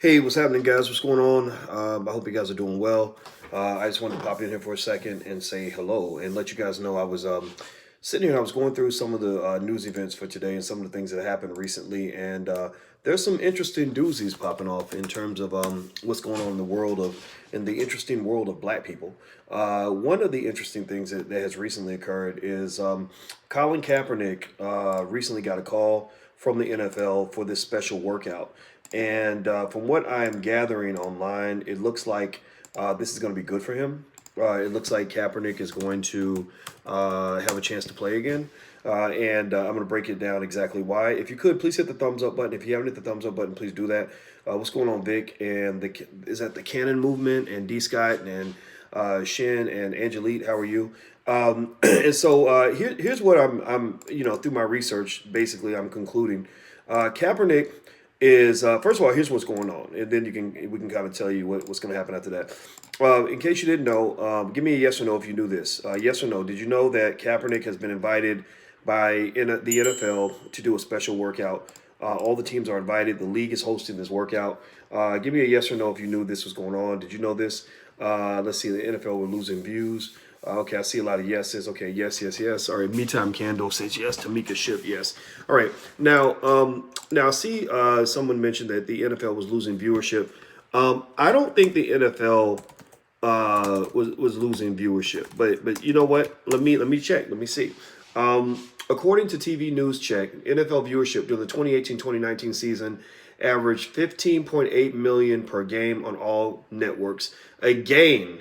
Hey, what's happening, guys? What's going on? I hope you guys are doing well. I just wanted to pop in here for a second and say hello and let you guys know I was sitting here and I was going through some of the news events for today and some of the things that happened recently. And there's some interesting doozies popping off in terms of what's going on in the in the interesting world of black people. One of the interesting things that has recently occurred is Colin Kaepernick recently got a call from the NFL for this special workout. And from what I am gathering online, it looks like this is going to be good for him. It looks like Kaepernick is going to have a chance to play again. And I'm going to break it down exactly why. If you could, please hit the thumbs up button. If you haven't hit the thumbs up button, please do that. What's going on, Vic? And is that the Cannon Movement and D. Scott and Shin and Angelique? How are you? And so here's what I'm through my research, basically, I'm concluding. Kaepernick is first of all, here's what's going on, and then we can kind of tell you what's going to happen after that. In case you didn't know, give me a yes or no if you knew this. Yes or no? Did you know that Kaepernick has been invited by the NFL to do a special workout? All the teams are invited. The league is hosting this workout. Give me a yes or no if you knew this was going on. Did you know this? Let's see. The NFL were losing views. Okay, I see a lot of yeses. Okay, yes, yes, yes. All right, Me Time Candle says yes. Tamika Ship, yes. All right, now I see someone mentioned that the NFL was losing viewership. I don't think the NFL was losing viewership, but you know what? Let me check. Let me see. According to TV News Check, NFL viewership during the 2018-2019 season averaged 15.8 million per game on all networks, a gain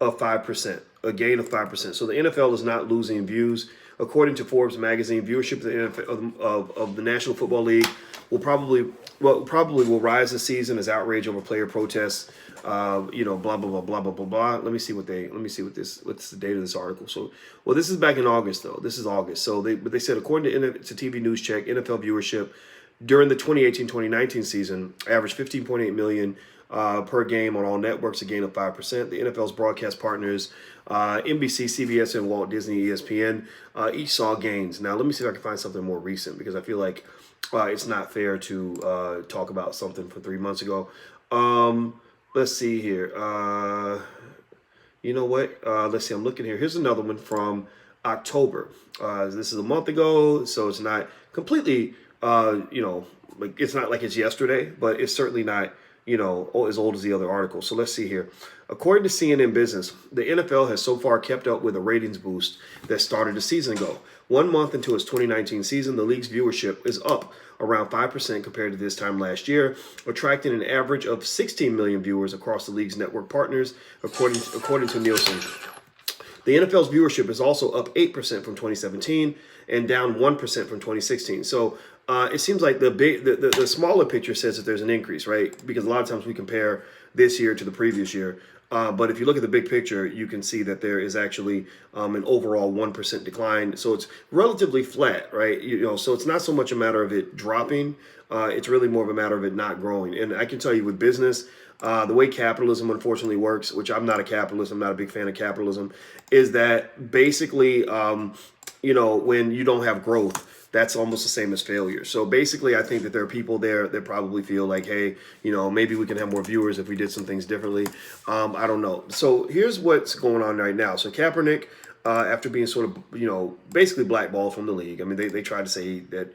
of 5%. A gain of 5%. So the NFL is not losing views. According to Forbes magazine, viewership of the NFL, of the National Football League probably will rise this season as outrage over player protests. Blah blah blah blah blah blah blah. What's the date of this article? So, well, this is back in August though. This is August. So they said according to TV News Check, NFL viewership during the 2018-2019 season averaged 15.8 million per game on all networks, a gain of 5%. The NFL's broadcast partners, NBC, CBS, and Walt Disney, ESPN, each saw gains. Now, let me see if I can find something more recent because I feel like it's not fair to talk about something from 3 months ago. Let's see here. You know what? Let's see. I'm looking here. Here's another one from October. This is a month ago, so it's not completely, like it's not like it's yesterday, but it's certainly not as old as the other article. So let's see here. According to CNN Business, the NFL has so far kept up with a ratings boost that started a season ago. 1 month into its 2019 season, the league's viewership is up around 5% compared to this time last year, attracting an average of 16 million viewers across the league's network partners, according to Nielsen. The NFL's viewership is also up 8% from 2017 and down 1% from 2016. So it seems like the smaller picture says that there's an increase, right? Because a lot of times we compare this year to the previous year. But if you look at the big picture, you can see that there is actually an overall 1% decline. So it's relatively flat, right? So it's not so much a matter of it dropping. It's really more of a matter of it not growing. And I can tell you with business, the way capitalism unfortunately works, which I'm not a capitalist, I'm not a big fan of capitalism, is that basically, when you don't have growth, that's almost the same as failure. So basically, I think that there are people there that probably feel like, hey, maybe we can have more viewers if we did some things differently. I don't know. So here's what's going on right now. So Kaepernick, after being sort of, basically blackballed from the league. I mean, they tried to say that,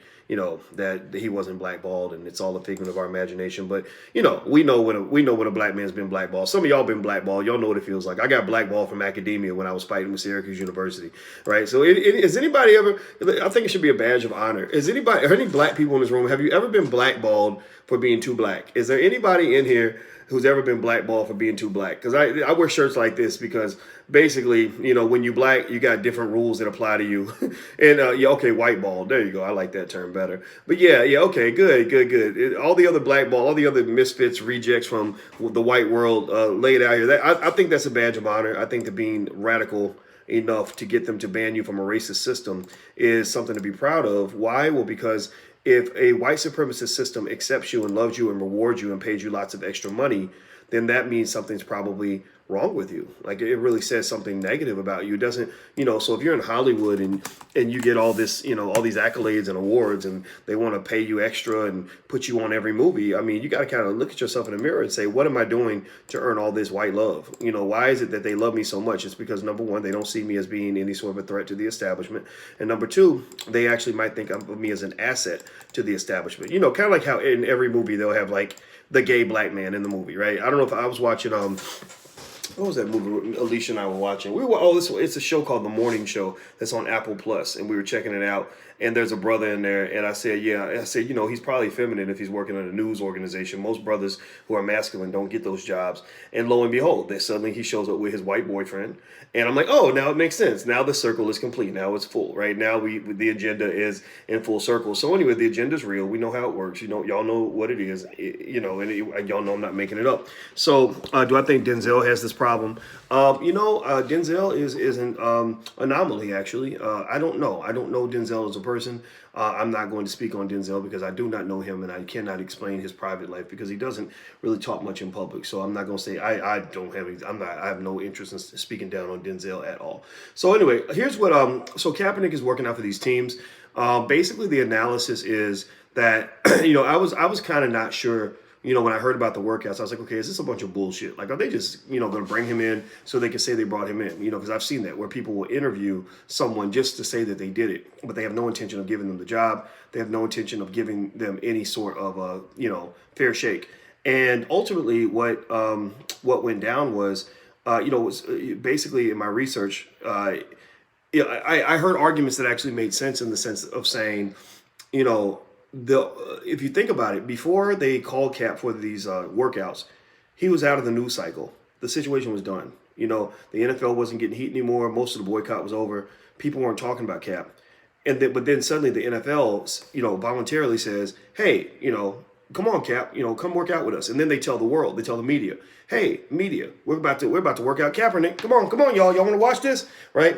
that he wasn't blackballed and it's all a figment of our imagination. But, we know when a black man's been blackballed. Some of y'all been blackballed. Y'all know what it feels like. I got blackballed from academia when I was fighting with Syracuse University, right? So is anybody ever, I think it should be a badge of honor. Are any black people in this room, have you ever been blackballed for being too black? Is there anybody in here who's ever been blackballed for being too black? Because I wear shirts like this because basically, when you black, you got different rules that apply to you. And okay, white ball. There you go. I like that term better. But yeah, okay, good. All the other blackball, all the other misfits, rejects from the white world laid out here. I think that's a badge of honor. I think that being radical enough to get them to ban you from a racist system is something to be proud of. Why? Well, because if a white supremacist system accepts you and loves you and rewards you and pays you lots of extra money, then that means something's probably wrong with you. Like it really says something negative about you. It doesn't, so if you're in Hollywood and you get all this, all these accolades and awards and they want to pay you extra and put you on every movie, I mean, you got to kind of look at yourself in the mirror and say, what am I doing to earn all this white love? Why is it that they love me so much? It's because number one, they don't see me as being any sort of a threat to the establishment. And number two, they actually might think of me as an asset to the establishment. Kind of like how in every movie they'll have like the gay black man in the movie, right? I don't know if I was watching what was that movie Alicia and I were watching? It's a show called The Morning Show that's on Apple Plus, and we were checking it out. And there's a brother in there, and I said, he's probably feminine if he's working at a news organization. Most brothers who are masculine don't get those jobs. And lo and behold, suddenly he shows up with his white boyfriend, and I'm like, oh, now it makes sense. Now the circle is complete. Now it's full. Right now the agenda is in full circle. So anyway, the agenda is real. We know how it works. Y'all know what it is. And y'all know I'm not making it up. So do I think Denzel has this problem? Denzel is an anomaly, actually. I don't know. I don't know Denzel as a person. I'm not going to speak on Denzel because I do not know him and I cannot explain his private life because he doesn't really talk much in public. So I'm not going to say I have no interest in speaking down on Denzel at all. So anyway, here's what so Kaepernick is working out for these teams. Basically the analysis is that I was kind of not sure. When I heard about the workouts, I was like, okay, is this a bunch of bullshit? Like, are they just, going to bring him in so they can say they brought him in? Because I've seen that where people will interview someone just to say that they did it, but they have no intention of giving them the job. They have no intention of giving them any sort of, fair shake. And ultimately what went down was, was basically in my research, I heard arguments that actually made sense in the sense of saying, if you think about it, before they called Cap for these workouts, he was out of the news cycle. The situation was done. The NFL wasn't getting heat anymore. Most of the boycott was over. People weren't talking about Cap. But then suddenly the NFL, voluntarily says, hey, come on, Cap, come work out with us. And then they tell the world, they tell the media, hey, media, we're about to work out Kaepernick. Come on, y'all want to watch this, right?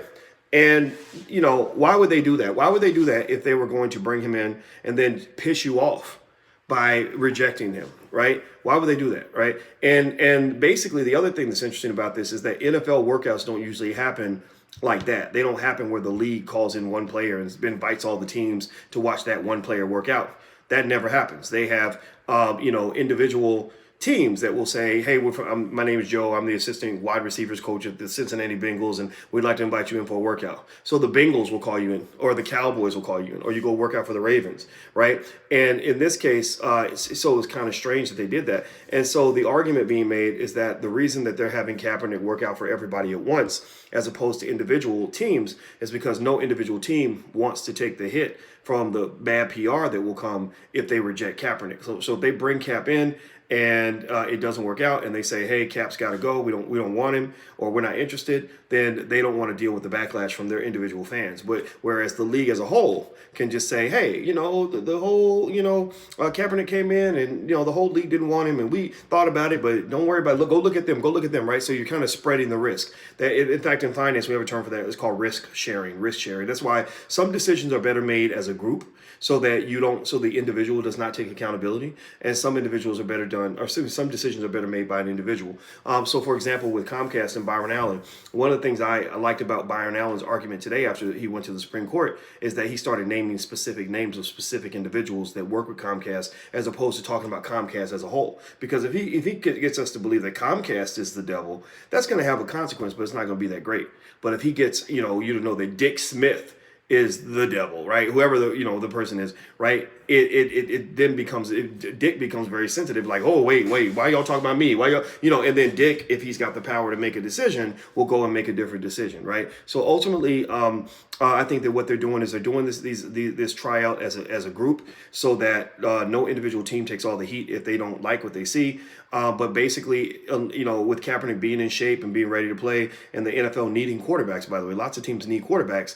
And, why would they do that? Why would they do that if they were going to bring him in and then piss you off by rejecting him, right? Why would they do that, right? And basically the other thing that's interesting about this is that NFL workouts don't usually happen like that. They don't happen where the league calls in one player and invites all the teams to watch that one player work out. That never happens. They have, individual teams that will say, hey, my name is Joe. I'm the assistant wide receivers coach at the Cincinnati Bengals, and we'd like to invite you in for a workout. So the Bengals will call you in, or the Cowboys will call you in, or you go work out for the Ravens, right? And in this case, so it's kind of strange that they did that. And so the argument being made is that the reason that they're having Kaepernick work out for everybody at once, as opposed to individual teams, is because no individual team wants to take the hit from the bad PR that will come if they reject Kaepernick. So if they bring Cap in and it doesn't work out and they say, hey, Cap's got to go, we don't want him, or we're not interested, then they don't want to deal with the backlash from their individual fans. But whereas the league as a whole can just say, hey, the whole, Kaepernick came in and, the whole league didn't want him and we thought about it, but don't worry about it. Go look at them, right? So you're kind of spreading the risk. In fact, in finance, we have a term for that. It's called risk sharing. That's why some decisions are better made as a group so that so the individual does not take accountability, and some individuals are better done, or some decisions are better made by an individual. So for example, with Comcast and Byron Allen, one of the things I liked about Byron Allen's argument today after he went to the Supreme Court is that he started naming specific names of specific individuals that work with Comcast as opposed to talking about Comcast as a whole. Because if he gets us to believe that Comcast is the devil, that's going to have a consequence, but it's not going to be that great. But if he gets, you to know that Dick Smith is the devil, right? Whoever the person is, right? It then becomes, Dick becomes very sensitive, like, oh, wait, why y'all talking about me? Why y'all, and then Dick, if he's got the power to make a decision, will go and make a different decision, right? So ultimately, I think that what they're doing is they're doing this tryout as a group so that no individual team takes all the heat if they don't like what they see. But basically, with Kaepernick being in shape and being ready to play, and the NFL needing quarterbacks, by the way, lots of teams need quarterbacks.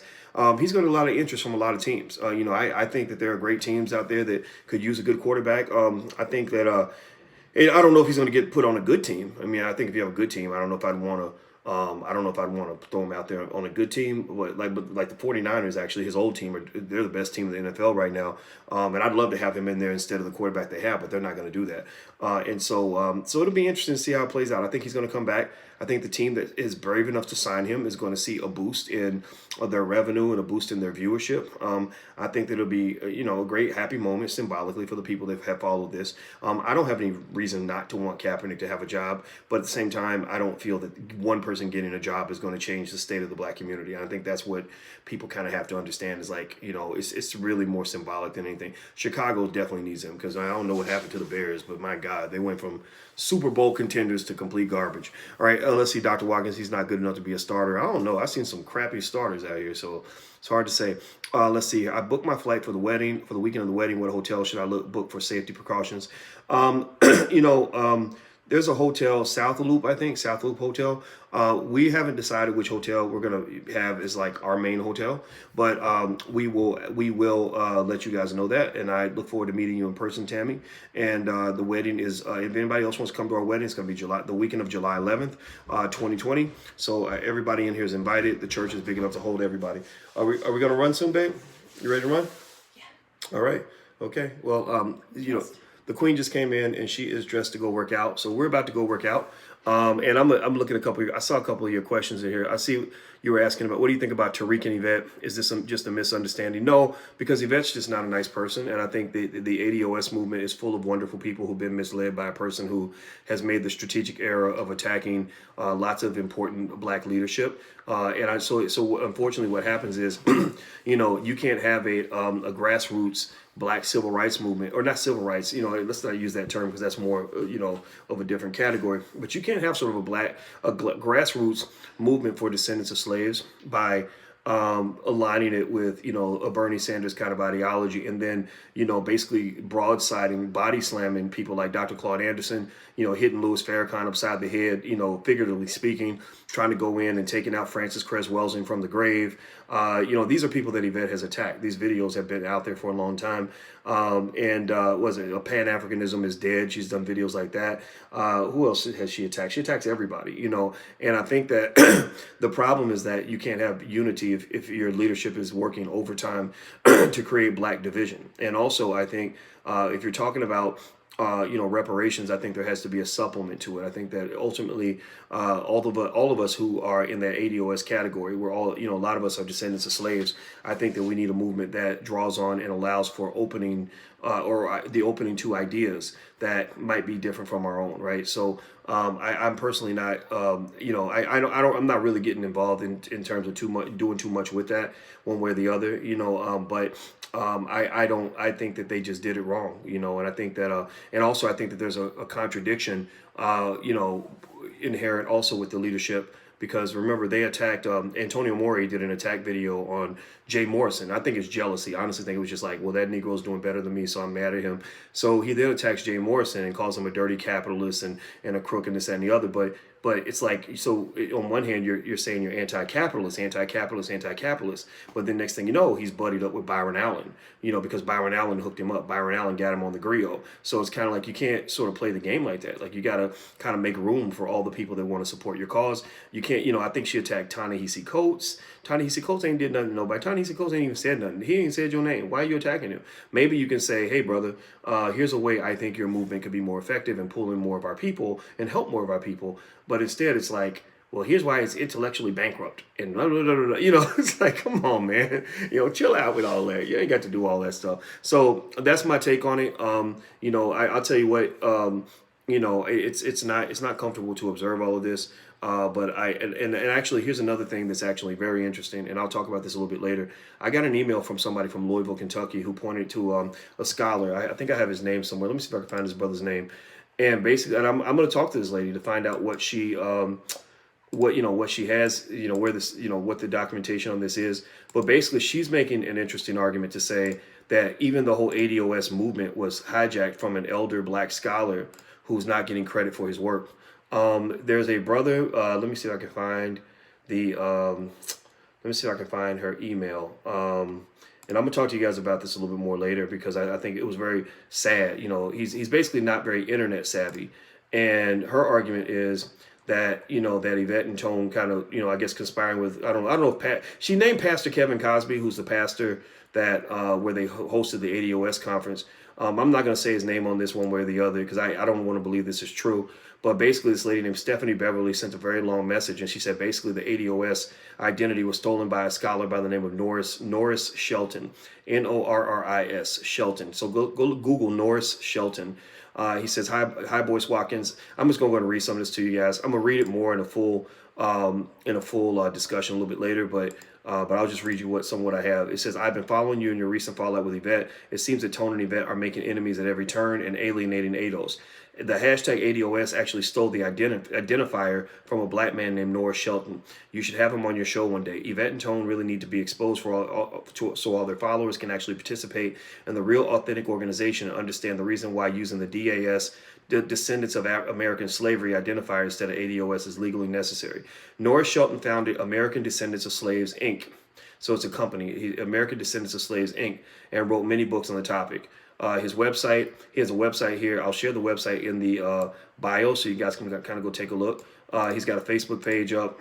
He's got a lot of interest from a lot of teams. I think that there are great teams out there that could use a good quarterback. I think that I don't know if he's going to get put on a good team. I mean, I think if you have a good team, I don't know if I'd want to throw him out there on a good team, but like the 49ers, actually, his old team, they're the best team in the NFL right now. And I'd love to have him in there instead of the quarterback they have, but they're not going to do that. So it'll be interesting to see how it plays out. I think he's going to come back. I think the team that is brave enough to sign him is going to see a boost in their revenue and a boost in their viewership. I think that it'll be, a great happy moment symbolically for the people that have followed this. I don't have any reason not to want Kaepernick to have a job, but at the same time, I don't feel that one person getting a job is going to change the state of the black community. And I think that's what people kind of have to understand is like, it's really more symbolic than anything. Chicago definitely needs him because I don't know what happened to the Bears, but my God, they went from Super Bowl contenders to complete garbage. All right, let's see, Dr. Watkins, he's not good enough to be a starter. I don't know. I've seen some crappy starters out here, so it's hard to say. Let's see. I booked my flight for the wedding, for the weekend of the wedding. What hotel should I book for safety precautions? There's a hotel, South Loop, I think, South Loop Hotel. We haven't decided which hotel we're gonna have as like our main hotel, but we will let you guys know that. And I look forward to meeting you in person, Tammy. And the wedding is, if anybody else wants to come to our wedding, it's gonna be the weekend of July 11th, 2020. So everybody in here is invited. The church is big enough to hold everybody. Are we gonna run soon, babe? You ready to run? Yeah. All right. Okay. Well, the queen just came in and she is dressed to go work out. So we're about to go work out. And I'm looking at I saw a couple of your questions in here. I see you were asking about, what do you think about Tariq and Yvette? Is this just a misunderstanding? No, because Yvette's just not a nice person. And I think the ADOS movement is full of wonderful people who've been misled by a person who has made the strategic error of attacking lots of important black leadership. So unfortunately what happens is, you can't have a grassroots black civil rights movement, or not civil rights, let's not use that term because that's more, of a different category. But you can't have sort of a grassroots movement for descendants of slaves by aligning it with, a Bernie Sanders kind of ideology, and then, basically broadsiding, body slamming people like Dr. Claude Anderson, hitting Louis Farrakhan upside the head, figuratively speaking, trying to go in and taking out Frances Cress Welsing from the grave. These are people that Yvette has attacked. These videos have been out there for a long time. Was it Pan-Africanism is dead? She's done videos like that. Who else has she attacked? She attacks everybody, and I think that the problem is that you can't have unity if your leadership is working overtime to create black division. And also, I think if you're talking about reparations, I think there has to be a supplement to it. I think that ultimately, all of us who are in that ADOS category, we're all, a lot of us are descendants of slaves. I think that we need a movement that draws on and allows for opening, or the opening to ideas that might be different from our own, right? So I'm personally not, I'm not really getting involved in terms of doing too much with that one way or the other, I think that they just did it wrong, and I think that, and also I think that there's a contradiction, inherent also with the leadership, because remember they attacked, Antonio Mori did an attack video on Jay Morrison. I think it's jealousy. I honestly think it was just like, well, that Negro's doing better than me, so I'm mad at him. So he then attacks Jay Morrison and calls him a dirty capitalist and a crook and this, that, and the other. But it's like, so on one hand, you're saying you're anti-capitalist, but then next thing you know, he's buddied up with Byron Allen, because Byron Allen hooked him up. Byron Allen got him on the grill. So it's kind of like you can't sort of play the game like that. Like you got to kind of make room for all the people that want to support your cause. You can't, I think she attacked Ta-Nehisi Coates. Ta-Nehisi Coates ain't did nothing to nobody. Ta-Nehisi Coates ain't even said nothing. He ain't said your name. Why are you attacking him? Maybe you can say, hey, brother, here's a way I think your movement could be more effective and pull in more of our people and help more of our people. But instead, it's like, well, here's why it's intellectually bankrupt. And blah, blah, blah, blah. It's like, come on, man. Chill out with all that. You ain't got to do all that stuff. So that's my take on it. I'll tell you what, it's not comfortable to observe all of this. But actually, here's another thing that's actually very interesting, and I'll talk about this a little bit later. I got an email from somebody from Louisville, Kentucky, who pointed to a scholar. I think I have his name somewhere. Let me see if I can find his brother's name. And basically, and I'm going to talk to this lady to find out what she what she has, where this, what the documentation on this is. But basically, she's making an interesting argument to say that even the whole ADOS movement was hijacked from an elder black scholar who's not getting credit for his work. There's a brother. Let me see if I can find her email. And I'm gonna talk to you guys about this a little bit more later because I think it was very sad. He's basically not very internet savvy, and her argument is that that Yvette and Tone kind of I guess conspiring with I don't know if she named Pastor Kevin Cosby, who's the pastor that where they hosted the ADOS conference. I'm not going to say his name on this one way or the other because I don't want to believe this is true. But basically, this lady named Stephanie Beverly sent a very long message, and she said basically the ADOS identity was stolen by a scholar by the name of Norris Shelton, Norris Shelton. So go Google Norris Shelton. He says, hi, Boyce Watkins. I'm just going to go and read some of this to you guys. I'm going to read it more in a full discussion a little bit later, but I'll just read you what I have. It says, I've been following you in your recent fallout with Yvette. It seems that Tone and Yvette are making enemies at every turn and alienating ADOS. The hashtag ADOS actually stole the identifier from a black man named Norris Shelton. You should have him on your show one day. Yvette and Tone really need to be exposed so all their followers can actually participate in the real authentic organization and understand the reason why using the DAS, the Descendants of American Slavery identifier instead of ADOS is legally necessary. Norris Shelton founded American Descendants of Slaves, Inc. So it's a company, American Descendants of Slaves, Inc., and wrote many books on the topic. His website, he has a website here. I'll share the website in the bio so you guys can kind of go take a look. He's got a Facebook page up.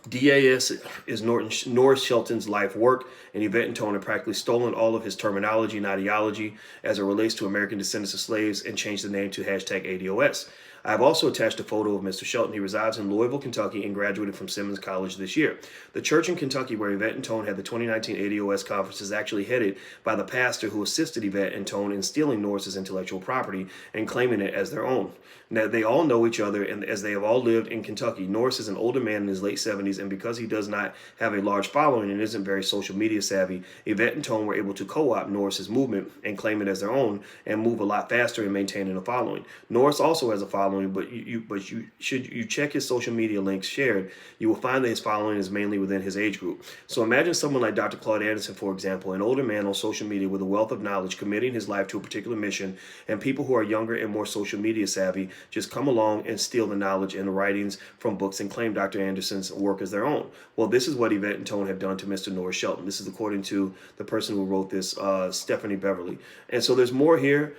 DAS is Norris Shelton's life work, and Yvette and Tone have practically stolen all of his terminology and ideology as it relates to American Descendants of Slaves and changed the name to hashtag ADOS. I've also attached a photo of Mr. Shelton. He resides in Louisville, Kentucky, and graduated from Simmons College this year. The church in Kentucky where Yvette and Tone had the 2019 ADOS conference is actually headed by the pastor who assisted Yvette and Tone in stealing Norris's intellectual property and claiming it as their own. Now, they all know each other, and as they have all lived in Kentucky. Norris is an older man in his late 70s, and because he does not have a large following and isn't very social media savvy, Yvette and Tone were able to co-opt Norris's movement and claim it as their own and move a lot faster in maintaining a following. Norris also has a following, but you check his social media links shared, you will find that his following is mainly within his age group. So imagine someone like Dr. Claude Anderson, for example, an older man on social media with a wealth of knowledge, committing his life to a particular mission, and people who are younger and more social media savvy just come along and steal the knowledge and the writings from books and claim Dr. Anderson's work as their own. Well, this is what Yvette and Tone have done to Mr. Norris Shelton. This is according to the person who wrote this, Stephanie Beverly. And so there's more here.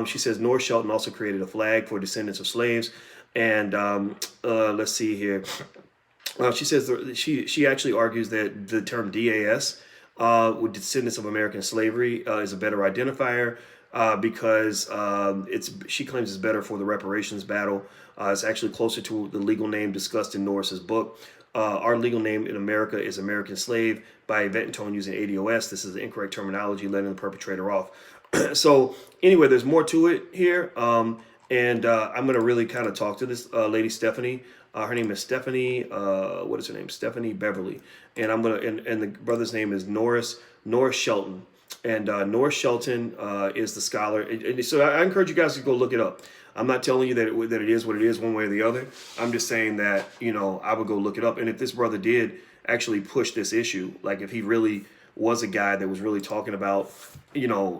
She says Norris Shelton also created a flag for descendants of slaves. And let's see here. She says she actually argues that the term DAS, with descendants of American slavery, is a better identifier because she claims it's better for the reparations battle. It's actually closer to the legal name discussed in Norris's book. Our legal name in America is American slave by Yvette and Tone using ADOS. This is the incorrect terminology, letting the perpetrator off. So anyway, there's more to it here. And I'm going to really kind of talk to this lady, Stephanie. Her name is Stephanie, what is her name? Stephanie Beverly. And I'm going to, and the brother's name is Norris Shelton. And Norris Shelton is the scholar. And so I encourage you guys to go look it up. I'm not telling you that it is what it is one way or the other. I'm just saying that, I would go look it up. And if this brother did actually push this issue, like if he really was a guy that was really talking about,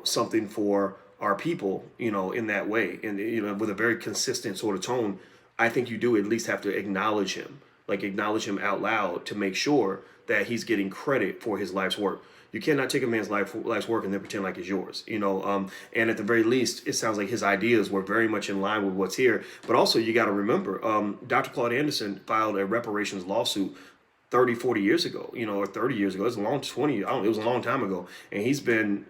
something for our people, in that way, and, with a very consistent sort of tone, I think you do at least have to acknowledge him out loud to make sure that he's getting credit for his life's work. You cannot take a man's life's work and then pretend like it's yours, and at the very least, it sounds like his ideas were very much in line with what's here. But also, you got to remember, Dr. Claude Anderson filed a reparations lawsuit 30, 40 years ago, or 30 years ago. It was it was a long time ago. And he's been,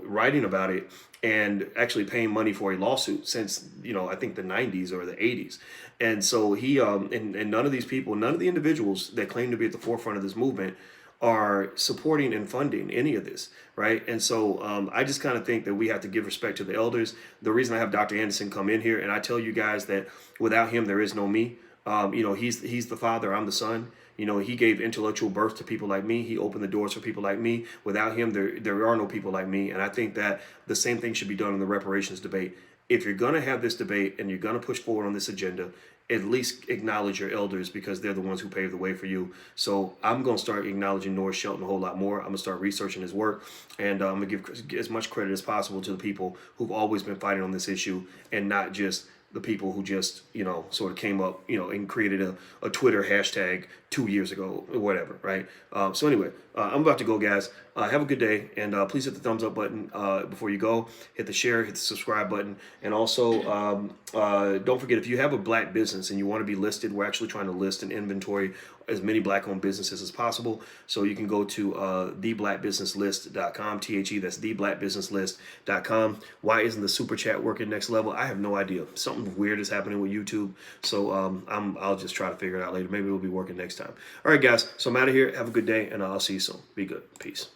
writing about it and actually paying money for a lawsuit since, I think the 90s or the 80s. And so he, and none of these people, none of the individuals that claim to be at the forefront of this movement are supporting and funding any of this, right? And so I just kind of think that we have to give respect to the elders. The reason I have Dr. Anderson come in here, and I tell you guys that without him, there is no me. He's the father, I'm the son. He gave intellectual birth to people like me. He opened the doors for people like me. Without him, there are no people like me. And I think that the same thing should be done in the reparations debate. If you're going to have this debate and you're going to push forward on this agenda, at least acknowledge your elders because they're the ones who paved the way for you. So I'm going to start acknowledging Norris Shelton a whole lot more. I'm going to start researching his work, and I'm going to give as much credit as possible to the people who've always been fighting on this issue and not just the people who just, sort of came up, and created a Twitter hashtag 2 years ago or whatever, right? So anyway, I'm about to go, guys. Have a good day, and please hit the thumbs up button before you go. Hit the share, hit the subscribe button, and also don't forget, if you have a black business and you want to be listed, we're actually trying to list and inventory as many black-owned businesses as possible. So you can go to theblackbusinesslist.com, that's theblackbusinesslist.com. Why isn't the super chat working next level? I have no idea. Something weird is happening with YouTube. So I'll just try to figure it out later. Maybe it'll be working next time. All right, guys. So I'm out of here. Have a good day, and I'll see you soon. Be good. Peace.